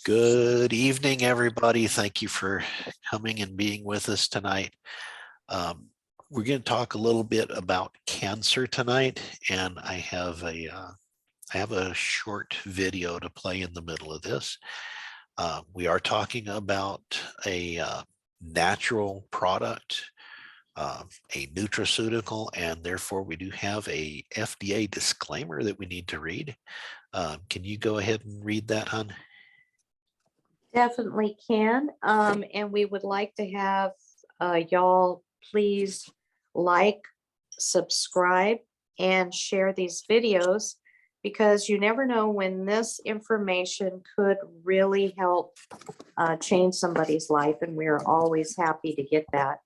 Good evening, everybody. Thank you for coming and being with us tonight. We're going to talk a little bit about cancer tonight, and I have a short video to play in the middle of this. We are talking about a natural product, a nutraceutical, and therefore we do have a FDA disclaimer that we need to read. Can you go ahead and read that, hon? Definitely can. And we would like to have y'all please like, subscribe, and share these videos, because you never know when this information could really help change somebody's life. And we're always happy to get that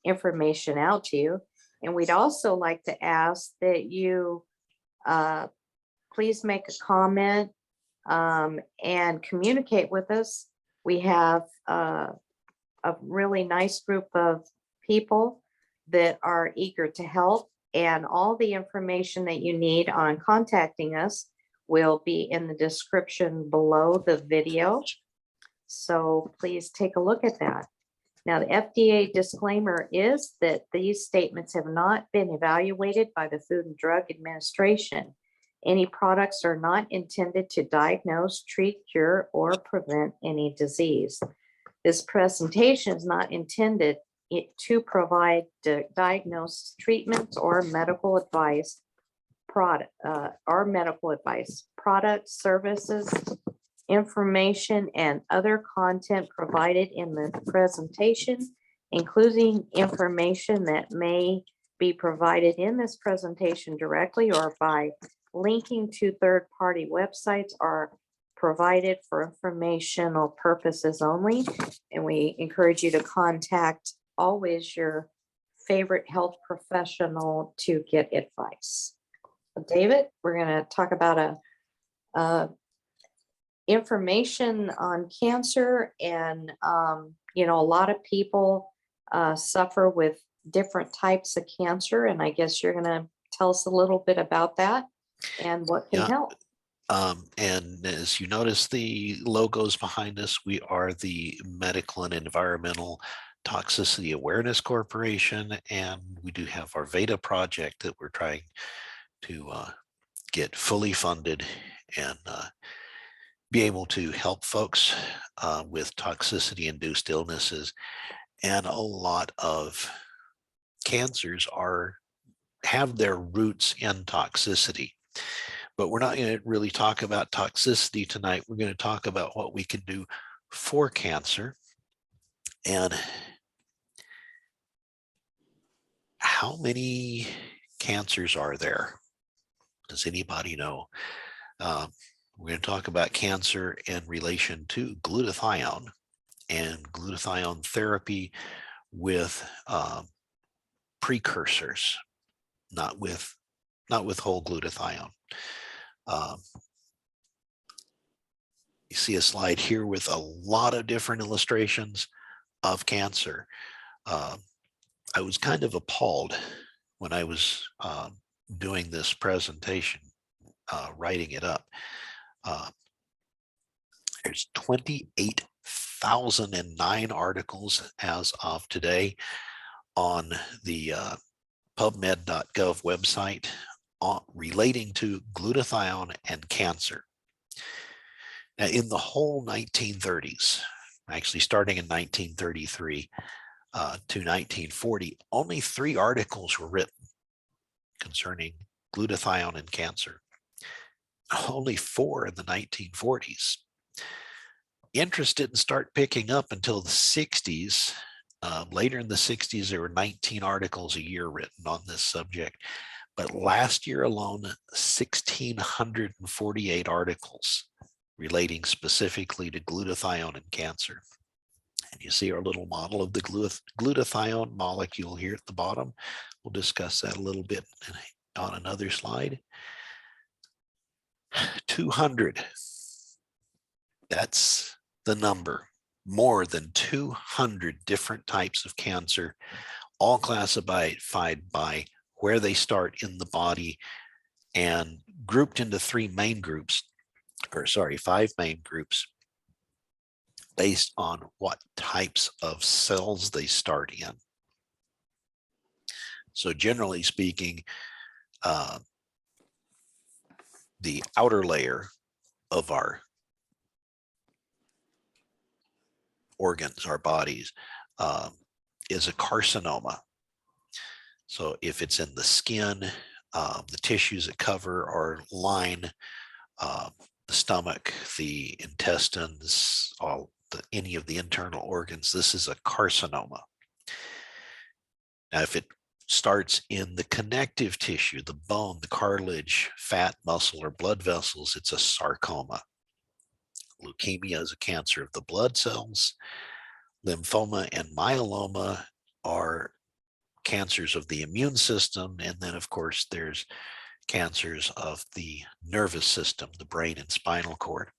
information out to you. And we'd also like to ask that you please make a comment and communicate with us. We have a really nice group of people that are eager to help, and all the information that you need on contacting us will be in the description below the video. So please take a look at that. Now, the FDA disclaimer is that these statements have not been evaluated by the Food and Drug Administration. Any products are not intended to diagnose, treat, cure, or prevent any disease. This presentation is not intended to provide diagnosis, treatments, or medical advice. Products, services, information, and other content provided in the presentation, including information that may be provided in this presentation directly or by linking to third-party websites, are provided for informational purposes only. And we encourage you to contact always your favorite health professional to get advice. David, we're going to talk about information on cancer. And a lot of people suffer with different types of cancer, and I guess you're going to tell us a little bit about that and what can help. And as you notice, the logos behind us, we are the Medical and Environmental Toxicity Awareness Corporation, and we do have our VEDA project that we're trying to get fully funded and be able to help folks with toxicity-induced illnesses. And a lot of cancers have their roots in toxicity. But we're not going to really talk about toxicity tonight. We're going to talk about what we can do for cancer and how many cancers are there. Does anybody know? We're going to talk about cancer in relation to glutathione and glutathione therapy with precursors, not with whole glutathione. You see a slide here with a lot of different illustrations of cancer. I was kind of appalled when I was doing this presentation, writing it up. There's 28,009 articles as of today on the PubMed.gov website relating to glutathione and cancer. Now, in the whole 1930s, actually starting in 1933 to 1940, only 3 articles were written concerning glutathione and cancer. Only 4 in the 1940s. Interest didn't start picking up until the 60s. Later in the 60s, there were 19 articles a year written on this subject. But last year alone, 1,648 articles relating specifically to glutathione and cancer. And you see our little model of the glutathione molecule here at the bottom. We'll discuss that a little bit on another slide. 200. That's the number. More than 200 different types of cancer, all classified by where they start in the body and grouped into 5 main groups. based on what types of cells they start in. So generally speaking, the outer layer of our organs, our bodies, is a carcinoma. So if it's in the skin, the tissues that cover or line the stomach, the intestines, any of the internal organs, this is a carcinoma. Now, if it starts in the connective tissue, the bone, the cartilage, fat, muscle, or blood vessels, it's a sarcoma. Leukemia is a cancer of the blood cells. Lymphoma and myeloma are cancers of the immune system. And then, of course, there's cancers of the nervous system, the brain and spinal cord.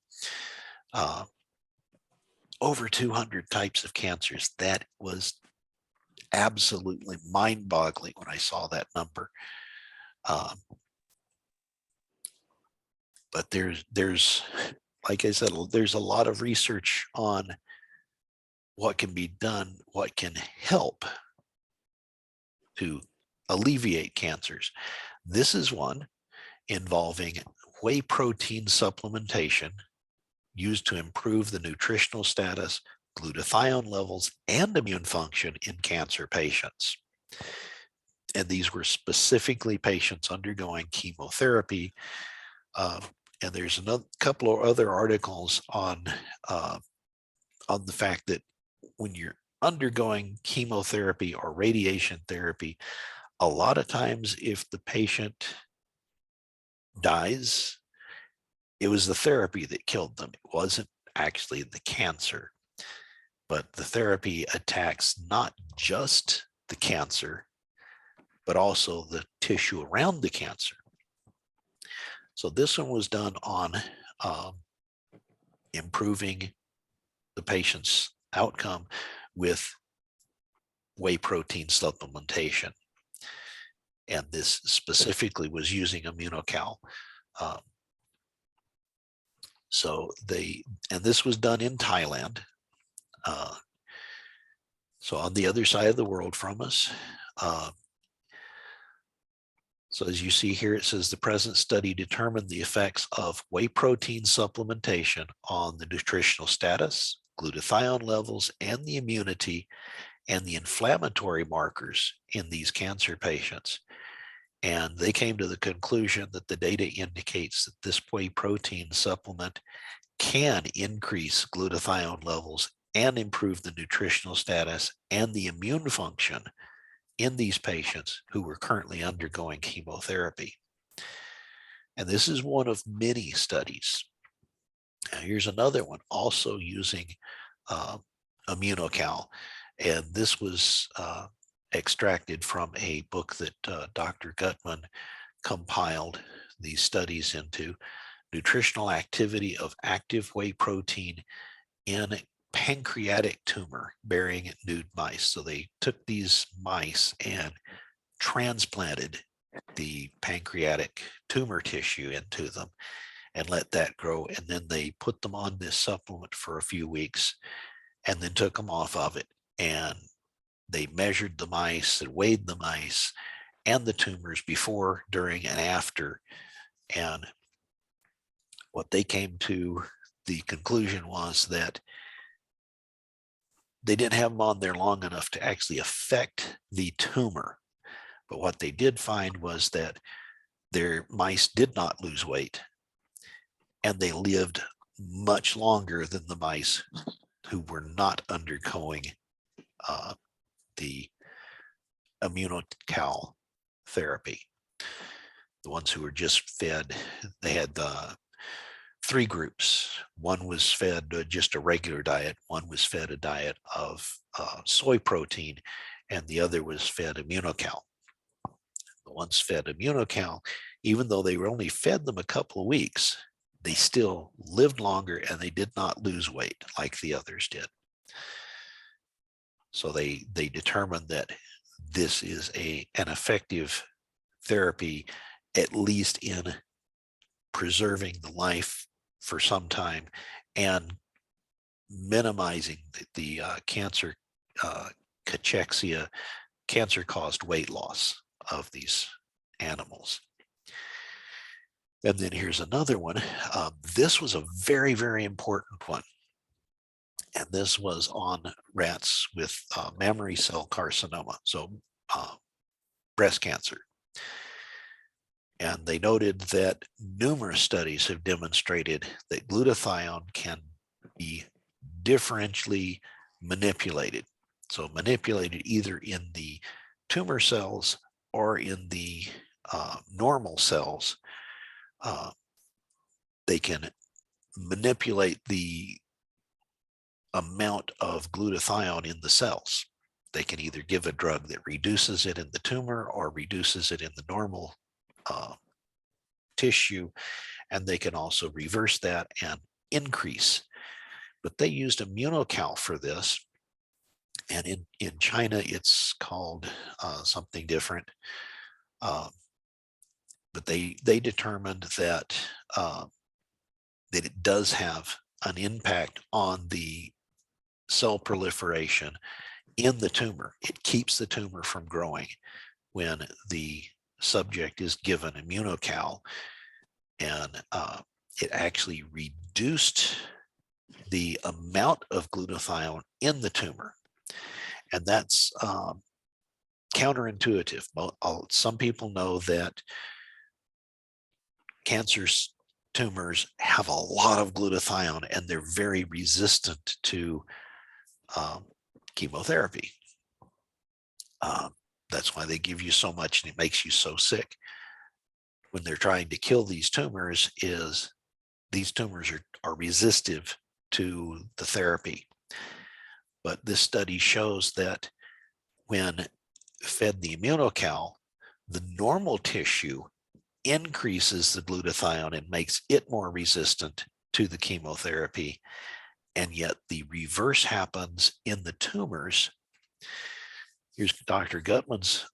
Over 200 types of cancers. That was absolutely mind-boggling when I saw that number. But there's, like I said, there's a lot of research on what can be done, what can help to alleviate cancers. This is one involving whey protein supplementation used to improve the nutritional status, glutathione levels, and immune function in cancer patients. And these were specifically patients undergoing chemotherapy. And there's another couple of other articles on the fact that when you're undergoing chemotherapy or radiation therapy, a lot of times if the patient dies, it was the therapy that killed them. It wasn't actually the cancer, but the therapy attacks not just the cancer, but also the tissue around the cancer. So this one was done on improving the patient's outcome with whey protein supplementation. And this specifically was using immunocal. And this was done in Thailand. So on the other side of the world from us. So as you see here, it says the present study determined the effects of whey protein supplementation on the nutritional status, glutathione levels, and the immunity and the inflammatory markers in these cancer patients. And they came to the conclusion that the data indicates that this whey protein supplement can increase glutathione levels and improve the nutritional status and the immune function in these patients who were currently undergoing chemotherapy. And this is one of many studies. Now, here's another one also using immunocal. And this was extracted from a book that Dr. Gutman compiled these studies into: nutritional activity of active whey protein in pancreatic tumor bearing nude mice. So they took these mice and transplanted the pancreatic tumor tissue into them and let that grow. And then they put them on this supplement for a few weeks and then took them off of it. And they measured the mice and weighed the mice and the tumors before, during, and after. And what they came to the conclusion was that they didn't have them on there long enough to actually affect the tumor. But what they did find was that their mice did not lose weight, and they lived much longer than the mice who were not undergoing the immunocal therapy. The ones who were just fed, they had three groups. One was fed just a regular diet, one was fed a diet of soy protein, and the other was fed immunocal. The ones fed immunocal, even though they were only fed them a couple of weeks, they still lived longer and they did not lose weight like the others did. So they determined that this is an effective therapy, at least in preserving the life for some time and minimizing the cancer cachexia, cancer-caused weight loss of these animals. And then here's another one. This was a very, very important one. And this was on rats with mammary cell carcinoma, so breast cancer. And they noted that numerous studies have demonstrated that glutathione can be differentially manipulated. So manipulated either in the tumor cells or in the normal cells. They can manipulate the amount of glutathione in the cells. They can either give a drug that reduces it in the tumor or reduces it in the normal tissue, and they can also reverse that and increase. But they used immunocal for this, and in China it's called something different. But they determined that that it does have an impact on the cell proliferation in the tumor. It keeps the tumor from growing when the subject is given immunocal, and it actually reduced the amount of glutathione in the tumor. And that's counterintuitive. Some people know that cancer tumors have a lot of glutathione and they're very resistant to chemotherapy. That's why they give you so much and it makes you so sick. When they're trying to kill these tumors, these tumors are resistive to the therapy. But this study shows that when fed the immunocal, the normal tissue increases the glutathione and makes it more resistant to the chemotherapy. And yet the reverse happens in the tumors. Here's Dr. Gutman's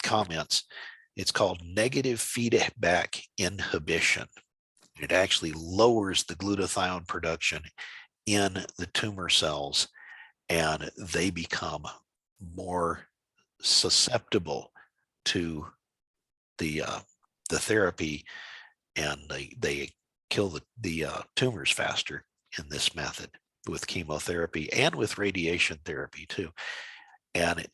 comments. It's called negative feedback inhibition. It actually lowers the glutathione production in the tumor cells, and they become more susceptible to the therapy, and they kill the tumors faster in this method with chemotherapy and with radiation therapy too. And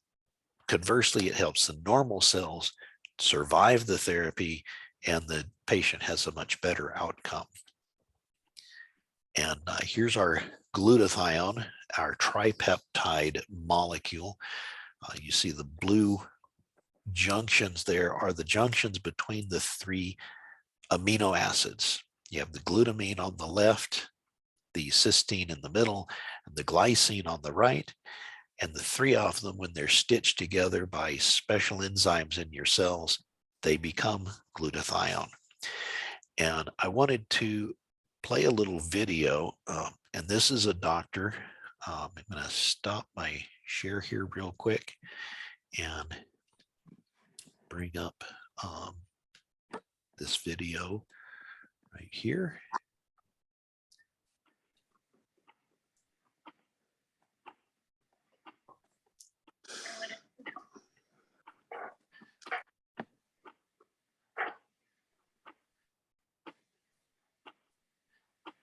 conversely, it helps the normal cells survive the therapy, and the patient has a much better outcome. And here's our glutathione, our tripeptide molecule. You see the blue junctions there are the junctions between the three amino acids. You have the glutamine on the left, the cysteine in the middle, and the glycine on the right. And the three of them, when they're stitched together by special enzymes in your cells, they become glutathione. And I wanted to play a little video, and this is a doctor. I'm going to stop my share here real quick and bring up this video right here.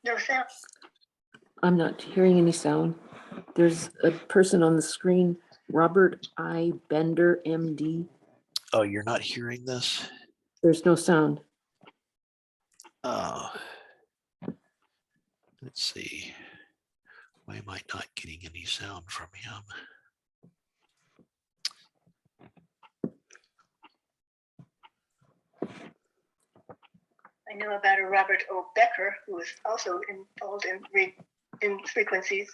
No sound. I'm not hearing any sound. There's a person on the screen, Robert I. Bender, MD. Oh, you're not hearing this? There's no sound. Let's see. Why am I not getting any sound from him? I know about a Robert O. Becker, who was also involved in frequencies.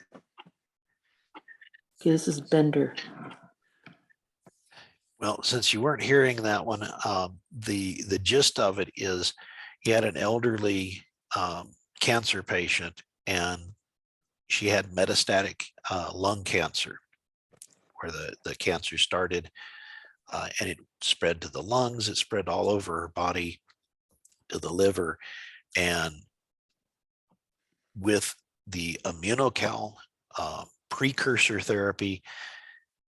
Okay, this is Bender. Well, since you weren't hearing that one, the gist of it is he had an elderly cancer patient, and she had metastatic lung cancer, where the cancer started, and it spread to the lungs. It spread all over her body, to the liver, and with the immunocal precursor therapy,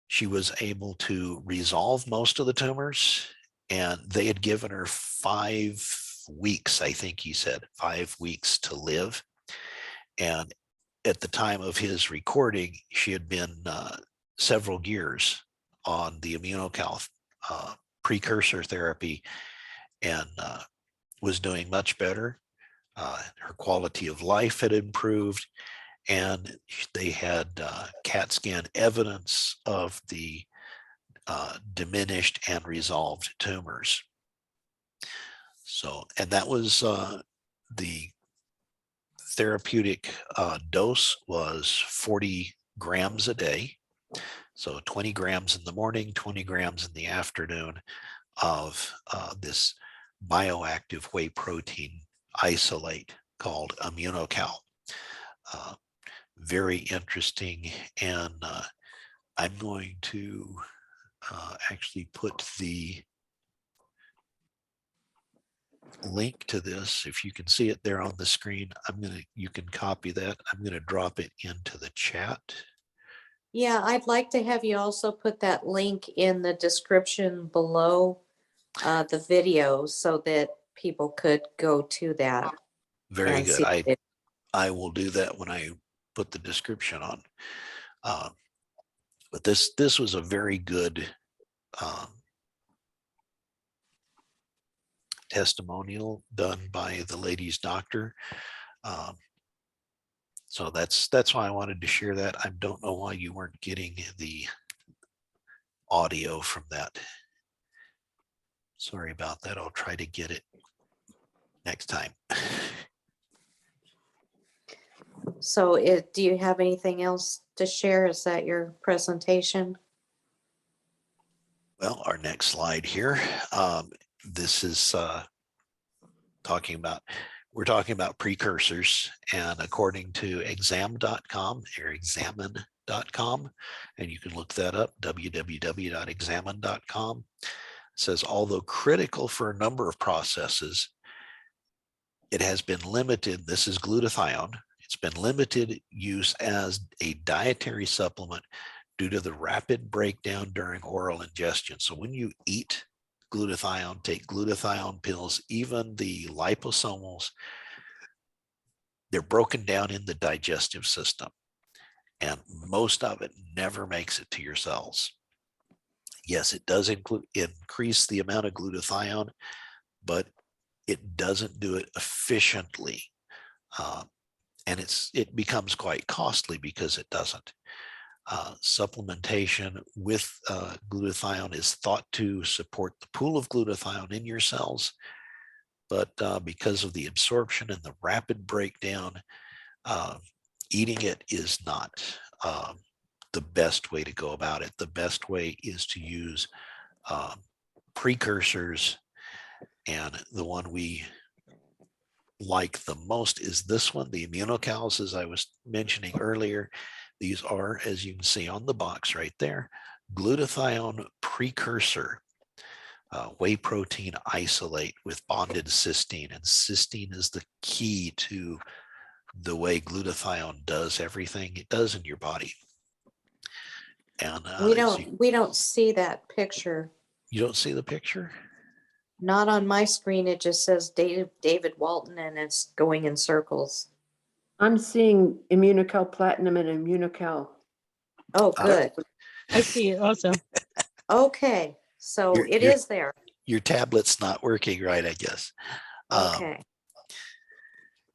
she was able to resolve most of the tumors, and they had given her 5 weeks, I think he said, 5 weeks to live. And at the time of his recording, she had been several years on the immunocal precursor therapy and was doing much better. Her quality of life had improved, and they had CAT scan evidence of the diminished and resolved tumors. So, and that was the therapeutic dose was 40 grams a day. So 20 grams in the morning, 20 grams in the afternoon of this bioactive whey protein isolate called immunocal. Very interesting. And I'm going to actually put the link to this. If you can see it there on the screen, you can copy that. I'm going to drop it into the chat. Yeah, I'd like to have you also put that link in the description below the video so that people could go to that. Very and good. see it. I will do that when I put the description on. But this was a very good testimonial done by the lady's doctor. So that's why I wanted to share that. I don't know why you weren't getting the audio from that. Sorry about that. I'll try to get it next time. So do you have anything else to share? Is that your presentation? Well, our next slide here. This is we're talking about precursors, and according to exam.com or examine.com, and you can look that up, www.examine.com, says, although critical for a number of processes, it has been limited, this is glutathione, it's been limited use as a dietary supplement due to the rapid breakdown during oral ingestion. So when you eat glutathione, take glutathione pills, even the liposomals, they're broken down in the digestive system, and most of it never makes it to your cells. Yes, it does increase the amount of glutathione, but it doesn't do it efficiently. And it becomes quite costly because it doesn't. Supplementation with glutathione is thought to support the pool of glutathione in your cells, but because of the absorption and the rapid breakdown, eating it is not the best way to go about it. The best way is to use precursors, and the one we like the most is this one, the immunocals, as I was mentioning earlier. These are, as you can see on the box right there, glutathione precursor whey protein isolate with bonded cysteine. And cysteine is the key to the way glutathione does everything it does in your body. And We don't see that picture. You don't see the picture? Not on my screen. It just says David Walton, and it's going in circles. I'm seeing Immunocal Platinum and Immunocal. Oh, good. I see it also. Okay, so it is there. Your tablet's not working right, I guess. Okay.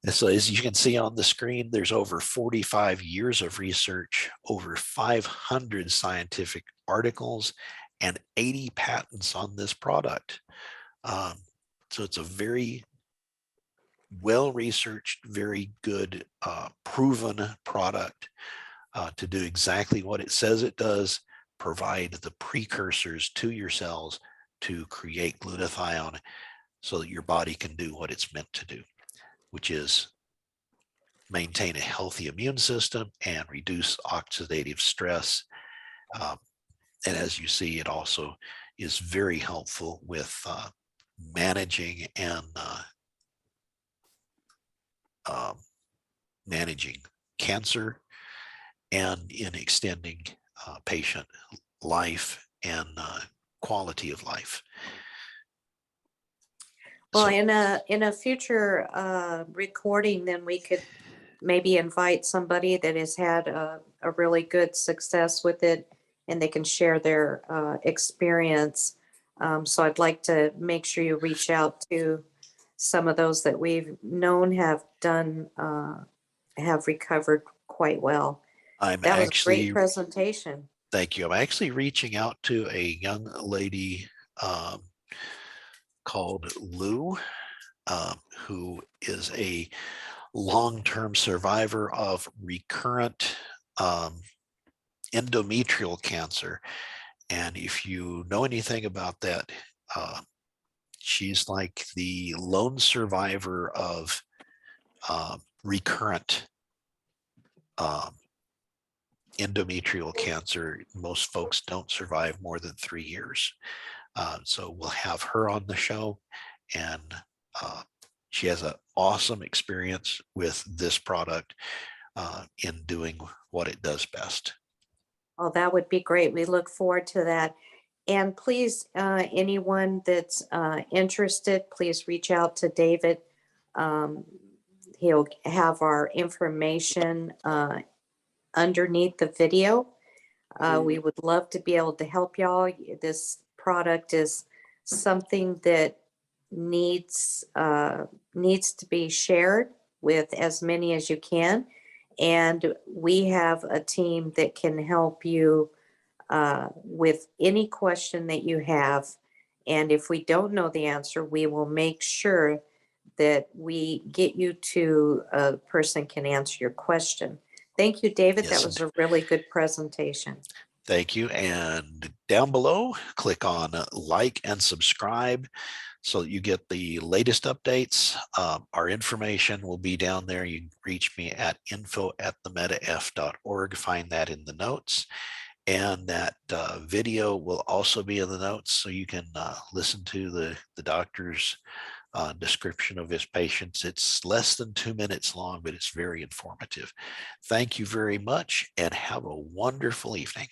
So as you can see on the screen, there's over 45 years of research, over 500 scientific articles, and 80 patents on this product. So it's a very well-researched, very good, proven product to do exactly what it says it does, provide the precursors to your cells to create glutathione so that your body can do what it's meant to do, which is maintain a healthy immune system and reduce oxidative stress. And as you see, it also is very helpful with managing and managing cancer and in extending patient life and quality of life. Well, So, in a future recording, then we could maybe invite somebody that has had a really good success with it, and they can share their experience. So I'd like to make sure you reach out to some of those that we've known have done, have recovered quite well. I'm That was a great actually, presentation. thank you. I'm actually reaching out to a young lady called Lou, who is a long-term survivor of recurrent endometrial cancer. And if you know anything about that, she's like the lone survivor of recurrent endometrial cancer. Most folks don't survive more than 3 years. So we'll have her on the show, and she has an awesome experience with this product in doing what it does best. Oh, that would be great. We look forward to that. And please, anyone that's interested, please reach out to David. He'll have our information underneath the video. We would love to be able to help y'all. This product is something that needs to be shared with as many as you can. And we have a team that can help you with any question that you have. And if we don't know the answer, we will make sure that we get you to a person can answer your question. Thank you, David. Yes, That was a really good presentation. thank you. And down below, click on like and subscribe so that you get the latest updates. Our information will be down there. You can reach me at info@themedaf.org. Find that in the notes. And that video will also be in the notes, so you can listen to the doctor's description of his patients. It's less than 2 minutes long, but it's very informative. Thank you very much, and have a wonderful evening.